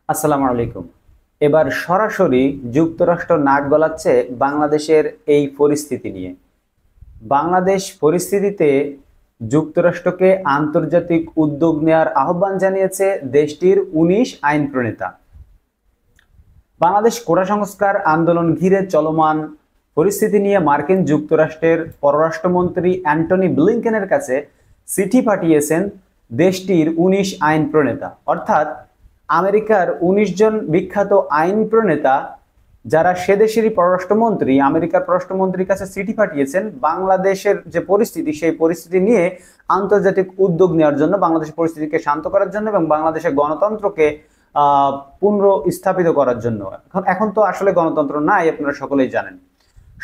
আসসালামু আলাইকুম। এবার সরাসরি যুক্তরাষ্ট্র নাক গলাচ্ছে বাংলাদেশের এই পরিস্থিতি নিয়ে। বাংলাদেশ পরিস্থিতিতে যুক্তরাষ্ট্রকে আন্তর্জাতিক উদ্যোগ নেওয়ার আহ্বান জানিয়েছে দেশটির ১৯ আইন প্রণেতা। বাংলাদেশ কোটা সংস্কার আন্দোলন ঘিরে চলমান পরিস্থিতি নিয়ে মার্কিন যুক্তরাষ্ট্রের পররাষ্ট্রমন্ত্রী অ্যান্টনি ব্লিংকেনের কাছে চিঠি পাঠিয়েছেন দেশটির ১৯ আইন প্রণেতা, অর্থাৎ আমেরিকার ১৯ জন বিখ্যাত আইন প্রণেতা যারা সে দেশেরই পররাষ্ট্রমন্ত্রী, আমেরিকার পররাষ্ট্রমন্ত্রীর কাছে চিঠি পাঠিয়েছেন বাংলাদেশের যে পরিস্থিতি সেই পরিস্থিতি নিয়ে আন্তর্জাতিক উদ্যোগ নেওয়ার জন্য, বাংলাদেশের পরিস্থিতিকে শান্ত করার জন্য এবং বাংলাদেশের গণতন্ত্রকে পুনঃস্থাপিত করার জন্য। এখন তো আসলে গণতন্ত্র নাই, আপনারা সকলেই জানেন।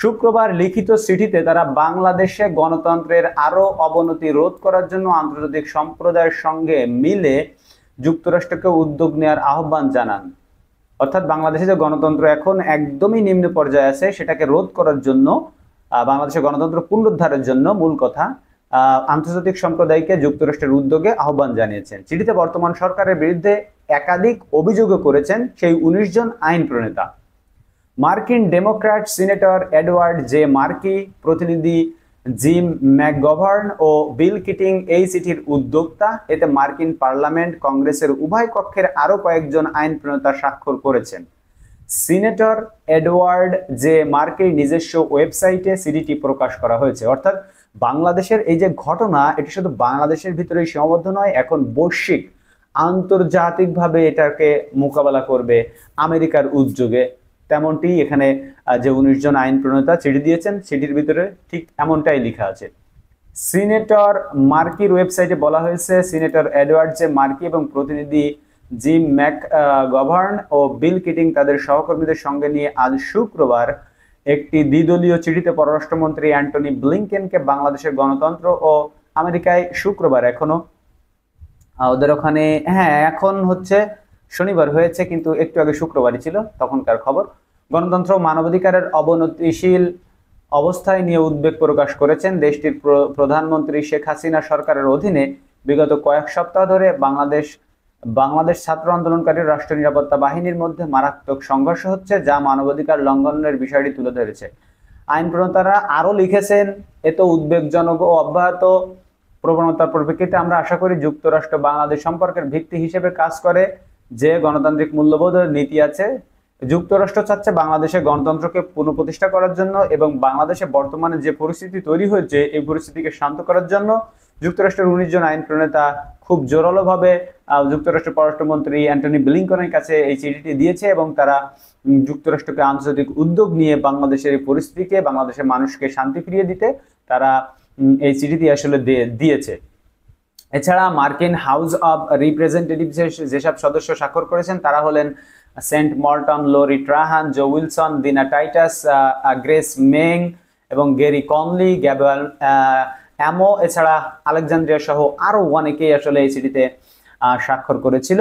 শুক্রবার লিখিত চিঠিতে তারা বাংলাদেশে গণতন্ত্রের আরো অবনতি রোধ করার জন্য আন্তর্জাতিক সম্প্রদায়ের সঙ্গে মিলে যুক্তরাষ্ট্রকে উদ্যোগ নেওয়ার আহ্বান জানান। অর্থাৎ বাংলাদেশে যে গণতন্ত্র এখন একদমই নিম্ন পর্যায়ে আছে সেটাকে রোধ করার জন্য, বাংলাদেশের গণতন্ত্র পুনরুদ্ধারের জন্য মূল কথা আন্তর্জাতিক সম্প্রদায়কে যুক্তরাষ্ট্রের উদ্যোগে আহ্বান জানিয়েছেন। চিঠিতে বর্তমান সরকারের বিরুদ্ধে একাধিক অভিযোগও করেছেন সেই ১৯ জন আইন প্রণেতা। মার্কিন Democrat senator Edward J Markey, প্রতিনিধি জিম ম্যাকগভার্ন ও বিল কিটিং এই চিঠির উদ্যোক্তা। এতে মার্কিন পার্লামেন্ট, কংগ্রেসের উভয় কক্ষের আরো কয়েকজন আইন প্রণেতা স্বাক্ষর করেছেন। সিনেটর এডওয়ার্ড জে মার্কির নিজস্ব ওয়েবসাইটে চিঠিটি প্রকাশ করা হয়েছে। অর্থাৎ বাংলাদেশের এই যে ঘটনা, এটি শুধু বাংলাদেশের ভিতরেই সীমাবদ্ধ নয়, এখন বৈশ্বিক আন্তর্জাতিকভাবে এটাকে মোকাবেলা করবে আমেরিকার উদ্যোগে। তেমনটি এখানে যে ১৯ জন আইন প্রণেতা চিঠি দিয়েছেন চিঠির ভিতরে ঠিক এমনটাই লেখা আছে। সিনেটর মার্কির ওয়েবসাইটে বলা হয়েছে, সিনেটর এডওয়ার্ড জে মার্কি এবং প্রতিনিধি জিম ম্যাকগভার্ন ও বিল কিটিং তাদের সহকর্মীদের সঙ্গে নিয়ে আজ শুক্রবার একটি দ্বিদলীয় চিঠিতে পররাষ্ট্রমন্ত্রী অ্যান্টনি ব্লিংকেনকে বাংলাদেশের গণতন্ত্র ও আমেরিকায় শুক্রবার, এখনো ওদের ওখানে, হ্যাঁ এখন হচ্ছে শনিবার হয়েছে কিন্তু একটু আগে শুক্রবারই ছিল তখনকার খবর, গণতন্ত্র ও মানবাধিকারের অবনতিশীল অবস্থায় নিয়ে উদ্বেগ প্রকাশ করেছেন। দেশটির প্রধানমন্ত্রী শেখ হাসিনা সরকারের অধীনে বিগত কয়েক সপ্তাহ ধরে বাংলাদেশ ছাত্র আন্দোলনকারী রাষ্ট্র নিরাপত্তা বাহিনীর মধ্যে মারাত্মক সংঘর্ষ হচ্ছে, যা মানবাধিকার লঙ্ঘনের বিষয়টি তুলে ধরেছে। আইন প্রণেতারা আরো লিখেছেন, এত উদ্বেগজনক ও অব্যাহত প্রবণতার পরিপ্রেক্ষিতে আমরা আশা করি যুক্তরাষ্ট্র বাংলাদেশ সম্পর্কের ভিত্তি হিসেবে কাজ করে যে গণতান্ত্রিক মূল্যবোধের নীতি আছে। যুক্তরাষ্ট্র চাচ্ছে বাংলাদেশের গণতন্ত্রকে পুনঃপ্রতিষ্ঠা করার জন্য এবং বাংলাদেশে বর্তমানে যে পরিস্থিতি তৈরি হয়েছে এই পরিস্থিতিকে শান্ত করার জন্য যুক্তরাষ্ট্রের ১৯ জন আইন প্রণেতা খুব জোরালোভাবে যুক্তরাষ্ট্রের পররাষ্ট্রমন্ত্রী অ্যান্টনি ব্লিংকনের কাছে এই চিঠিটি দিয়েছে এবং তারা যুক্তরাষ্ট্রকে আন্তর্জাতিক উদ্যোগ নিয়ে বাংলাদেশের এই পরিস্থিতিকে, বাংলাদেশের মানুষকে শান্তি ফিরিয়ে দিতে তারা এই চিঠিটি আসলে দিয়েছে। এছাড়া মার্কিন হাউস অব রিপ্রেজেন্টেটিভসের যেসব সদস্য স্বাক্ষর করেছেন তারা হলেন সেন্ট মর্টন, লোরি ট্রাহান, জো উইলসন, দিনা টাইটাস, গ্রেস মেং এবং গেরি কনলি, গ্যাব্রিয়েল অ্যামো, এছাড়া আলেকজান্দ্রিয়া সহ আরো অনেকেই আসলে এই চিঠিতে স্বাক্ষর করেছিল।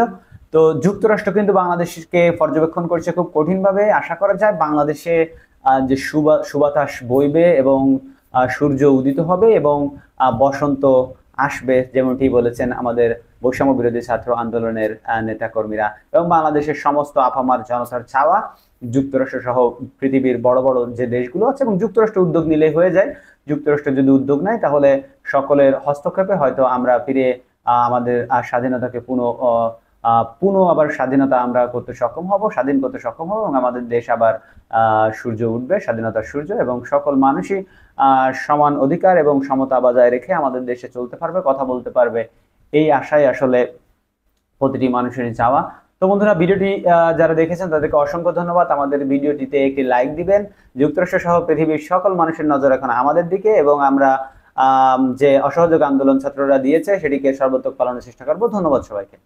তো যুক্তরাষ্ট্র কিন্তু বাংলাদেশকে পর্যবেক্ষণ করছে খুব কঠিনভাবে। আশা করা যায় বাংলাদেশে যে সুবাতাস বইবে এবং সূর্য উদিত হবে এবং বসন্ত আসবে, যেমনটি বলেছেন আমাদের বৈষম্য বিরোধী ছাত্র আন্দোলনের নেতাকর্মীরা। এবং বাংলাদেশের সমস্ত আপামার জনতার চাওয়া যুক্তরাষ্ট্র সহ পৃথিবীর বড় বড় যে দেশগুলো আছে, এবং যুক্তরাষ্ট্র উদ্যোগ নিলে হয়ে যায়। যুক্তরাষ্ট্র যদি উদ্যোগ নেয় তাহলে সকলের হস্তক্ষেপে হয়তো আমরা ফিরে আমাদের স্বাধীনতাকে আবার স্বাধীনতা আমরা করতে সক্ষম হব, স্বাধীন করতে সক্ষম হব এবং আমাদের দেশ আবার সূর্য উঠবে, স্বাধীনতার সূর্য, এবং সকল মানুষই সমান অধিকার এবং সমতা বজায় রেখে আমাদের দেশে চলতে পারবে, কথা বলতে পারবে। এই আশাই আসলে প্রতিটি মানুষেরই চাওয়া। তো বন্ধুরা, ভিডিওটি যারা দেখেছেন তাদেরকে অসংখ্য ধন্যবাদ। আমাদের ভিডিওটিতে একটি লাইক দিবেন। যুক্তরাষ্ট্র সহ পৃথিবীর সকল মানুষের নজর এখন আমাদের দিকে এবং আমরা যে অসহযোগ আন্দোলন ছাত্ররা দিয়েছে সেটিকে সর্বোত্তক পালনের চেষ্টা করব। ধন্যবাদ সবাইকে।